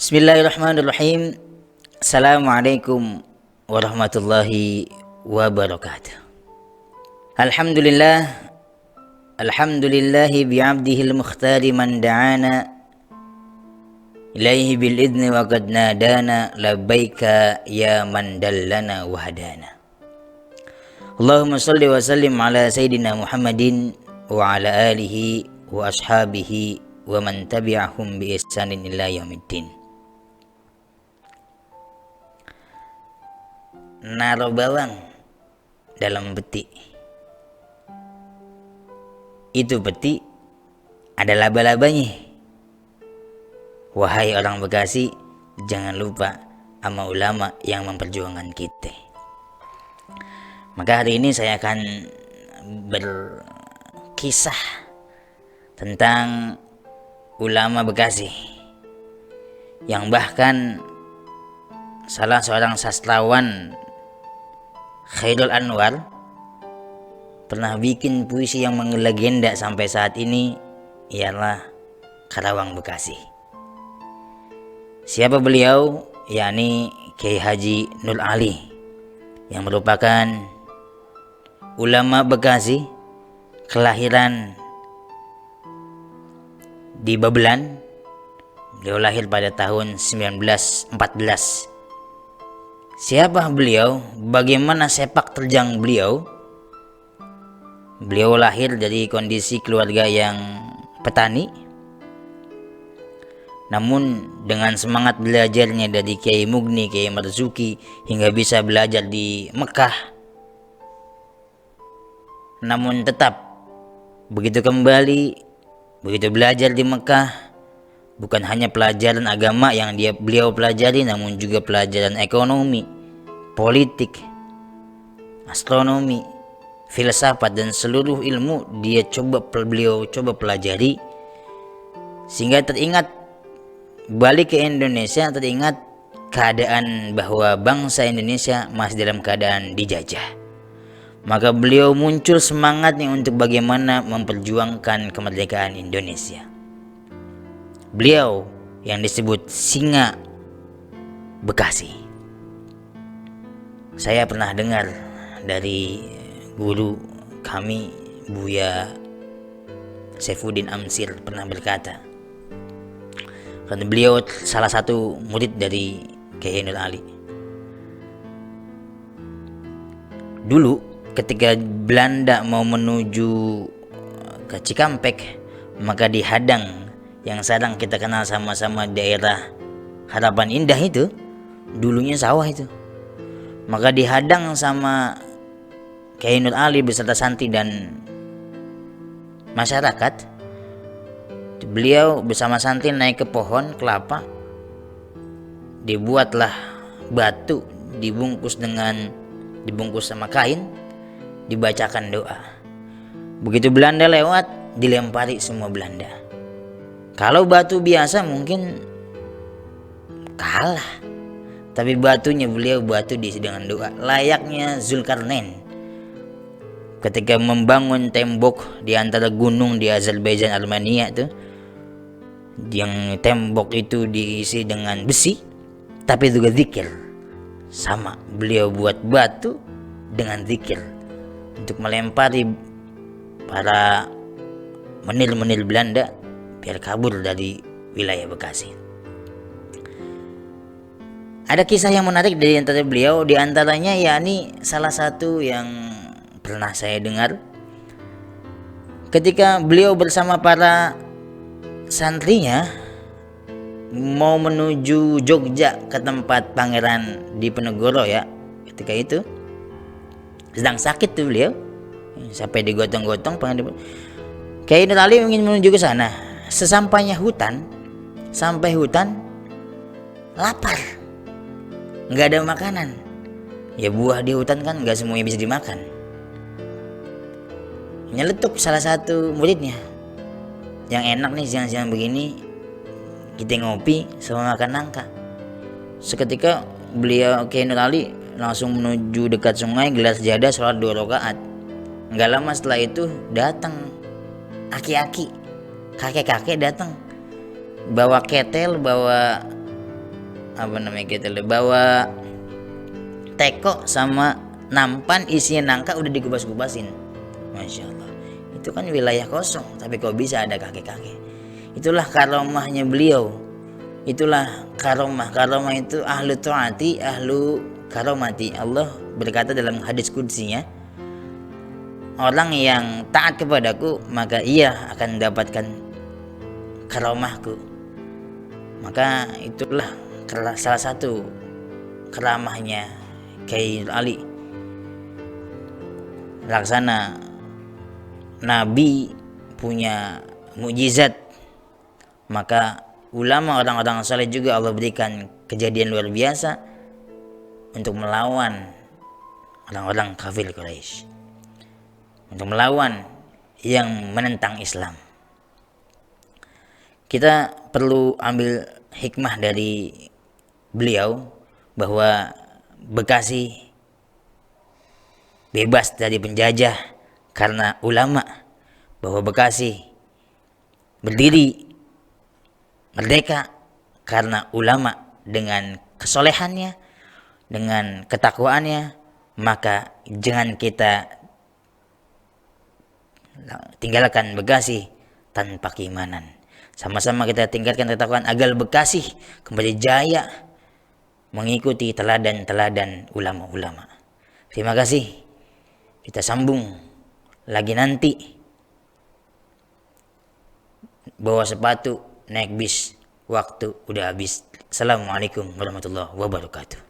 Bismillahirrahmanirrahim. Assalamualaikum warahmatullahi wabarakatuh. Alhamdulillah, alhamdulillahi bi'abdihil mukhtari man da'ana ilaihi bil idni wa qad nadana labbaika ya man dallana wa hadana. Allahumma salli wa sallim ala sayyidina Muhammadin wa ala alihi wa ashabihi wa man tabi'ahum bi ihsanin ila yaumiddin. Naruh bawang dalam peti. Itu peti ada laba-labanya. Wahai orang Bekasi, jangan lupa sama ulama yang memperjuangkan kita. Maka hari ini saya akan berkisah tentang ulama Bekasi yang bahkan salah seorang sastrawan, Khairul Anwar, pernah bikin puisi yang melegenda sampai saat ini, ialah Karawang Bekasi. Siapa beliau? Yakni Kiai Haji Nur Ali, yang merupakan ulama Bekasi, kelahiran di Babelan. Beliau lahir pada tahun 1914. Siapa beliau? Bagaimana sepak terjang beliau? Beliau lahir dari kondisi keluarga yang petani. Namun dengan semangat belajarnya dari Kiai Mugni, Kiai Marzuki, hingga bisa belajar di Mekah. Namun tetap begitu kembali, begitu belajar di Mekah, bukan hanya pelajaran agama yang beliau pelajari, namun juga pelajaran ekonomi, politik, astronomi, filsafat, dan seluruh ilmu beliau coba pelajari, sehingga teringat balik ke Indonesia, teringat keadaan bahwa bangsa Indonesia masih dalam keadaan dijajah. Maka beliau muncul semangatnya untuk bagaimana memperjuangkan kemerdekaan Indonesia. Beliau yang disebut Singa Bekasi. Saya pernah dengar dari guru kami, Buya Saifuddin Amsir, pernah berkata, karena beliau salah satu murid dari Kiai Nur Ali. Dulu ketika Belanda mau menuju ke Cikampek, maka dihadang, yang sekarang kita kenal sama-sama daerah Harapan Indah itu, dulunya sawah itu. Maka dihadang sama Kiai Nur Ali beserta santri dan masyarakat. Beliau bersama santri naik ke pohon kelapa, dibuatlah batu, dibungkus sama kain, dibacakan doa. Begitu Belanda lewat, dilempari semua Belanda. Kalau batu biasa mungkin kalah, tapi batunya beliau batu diisi dengan doa, layaknya Zulkarnain ketika membangun tembok di antara gunung di Azerbaijan Armenia tuh, yang tembok itu diisi dengan besi tapi juga zikir. Sama beliau buat batu dengan zikir untuk melempari para menir-menir Belanda biar kabur dari wilayah Bekasi. Ada kisah yang menarik dari antara beliau, di antaranya yakni salah satu yang pernah saya dengar ketika beliau bersama para santrinya mau menuju Jogja ke tempat Pangeran Diponegoro ya. Ketika itu sedang sakit tuh beliau, sampai digotong-gotong Pangeran Kiai Nur Ali ingin menuju ke sana. Sesampainya sampai hutan, lapar, nggak ada makanan. Ya buah di hutan kan nggak semuanya bisa dimakan. Nyeletuk salah satu muridnya, yang enak nih siang-siang begini kita ngopi sama makan nangka. Seketika beliau Kiai Nur Ali langsung menuju dekat sungai, gelar sejadah, sholat 2 rakaat. Nggak lama setelah itu datang aki-aki, kakek-kakek datang bawa ketel, bawa kita bawa teko sama nampan isinya nangka udah digubas-gubasin. Masya Allah, itu kan wilayah kosong, tapi kok bisa ada kakek-kakek. Itulah karomahnya beliau, itulah karomah itu ahlu taati ahlu karomati. Allah berkata dalam hadis qudsinya, orang yang taat kepadaku maka ia akan mendapatkan karomahku. Maka itulah salah satu keramahnya Kiai Ali Laksana. Nabi punya mukjizat, maka ulama orang-orang saleh juga Allah berikan kejadian luar biasa untuk melawan orang-orang kafir Quraisy, untuk melawan yang menentang Islam. Kita perlu ambil hikmah dari beliau bahwa Bekasi bebas dari penjajah karena ulama, bahwa Bekasi berdiri merdeka karena ulama. Dengan kesolehannya, dengan ketakwaannya, maka jangan kita tinggalkan Bekasi tanpa keimanan. Sama-sama kita tingkatkan ketakwaan agar Bekasi kembali jaya mengikuti teladan-teladan ulama-ulama. Terima kasih. Kita sambung lagi nanti. Bawa sepatu, naik bis, waktu udah habis. Assalamualaikum warahmatullahi wabarakatuh.